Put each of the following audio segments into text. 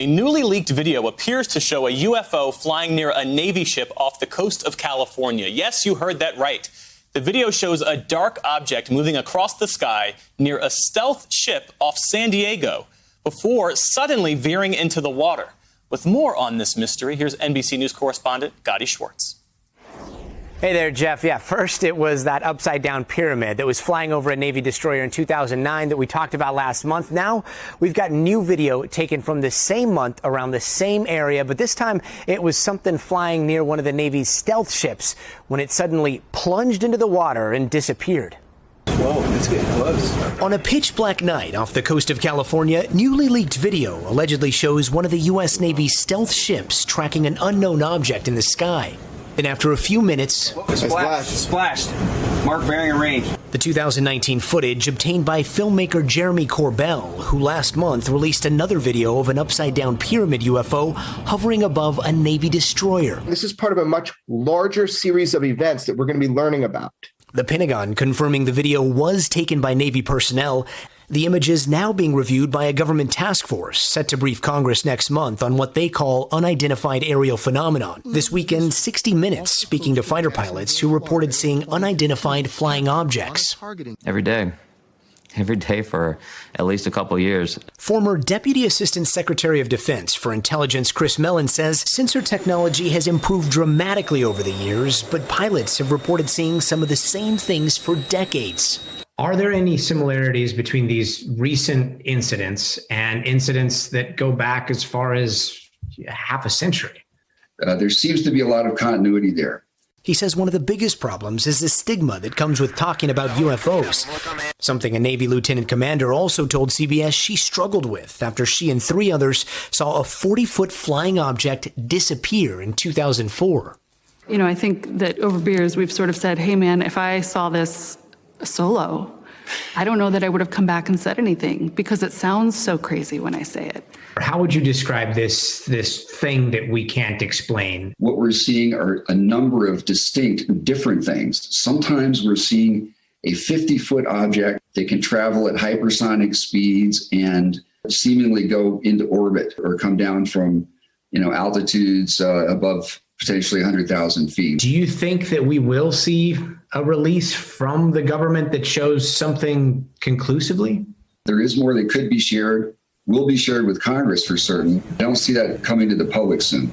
A newly leaked video appears to show a UFO flying near a Navy ship off the coast of California. Yes, you heard that right. The video shows a dark object moving across the sky near a stealth ship off San Diego before suddenly veering into the water. With more on this mystery, here's NBC News correspondent Gadi Schwartz. Hey there, Jeff. Yeah, first it was that upside-down pyramid that was flying over a Navy destroyer in 2009 that we talked about last month. Now we've got new video taken from the same month around the same area, but this time it was something flying near one of the Navy's stealth ships when it suddenly plunged into the water and disappeared. Whoa, it's getting close. On a pitch-black night off the coast of California, newly leaked video allegedly shows one of the U.S. Navy's stealth ships tracking an unknown object in the sky. And after a few minutes, splashed. Mark bearing and range. The 2019 footage obtained by filmmaker Jeremy Corbell, who last month released another video of an upside-down pyramid UFO hovering above a Navy destroyer. This is part of a much larger series of events that we're going to be learning about. The Pentagon confirming the video was taken by Navy personnel. The image is now being reviewed by a government task force set to brief Congress next month on what they call unidentified aerial phenomenon. This weekend, 60 Minutes speaking to fighter pilots who reported seeing unidentified flying objects. Every day for at least a couple years. Former Deputy Assistant Secretary of Defense for Intelligence Chris Mellon says sensor technology has improved dramatically over the years, but pilots have reported seeing some of the same things for decades. Are there any similarities between these recent incidents and incidents that go back as far as half a century? There seems to be a lot of continuity there. He says one of the biggest problems is the stigma that comes with talking about UFOs, something a Navy lieutenant commander also told CBS she struggled with after she and 3 others saw a 40-foot flying object disappear in 2004. You know, I think that over beers we've sort of said, hey man, if I saw this solo, I don't know that I would have come back and said anything because it sounds so crazy when I say it. How would you describe this thing that we can't explain? What we're seeing are a number of distinct, different things. Sometimes we're seeing a 50-foot object that can travel at hypersonic speeds and seemingly go into orbit or come down from, altitudes above potentially 100,000 feet. Do you think that we will see a release from the government that shows something conclusively? There is more that could be shared, will be shared with Congress for certain. I don't see that coming to the public soon.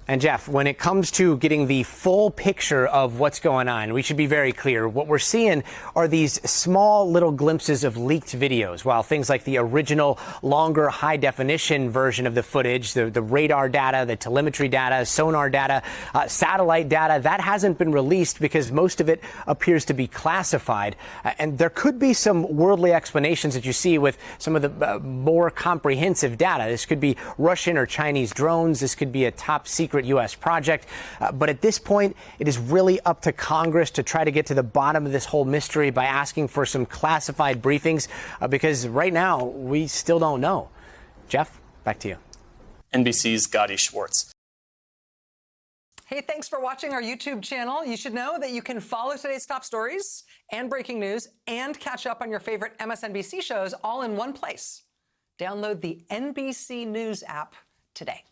And Jeff, when it comes to getting the full picture of what's going on, we should be very clear. What we're seeing are these small little glimpses of leaked videos, while things like the original, longer, high-definition version of the footage, the radar data, the telemetry data, sonar data, satellite data, that hasn't been released because most of it appears to be classified. And there could be some worldly explanations that you see with some of the more comprehensive data. This could be Russian or Chinese drones. This could be a top-secret U.S. project. But at this point, it is really up to Congress to try to get to the bottom of this whole mystery by asking for some classified briefings, because right now we still don't know. Jeff, back to you. NBC's Gadi Schwartz. Hey, thanks for watching our YouTube channel. You should know that you can follow today's top stories and breaking news and catch up on your favorite MSNBC shows all in one place. Download the NBC News app today.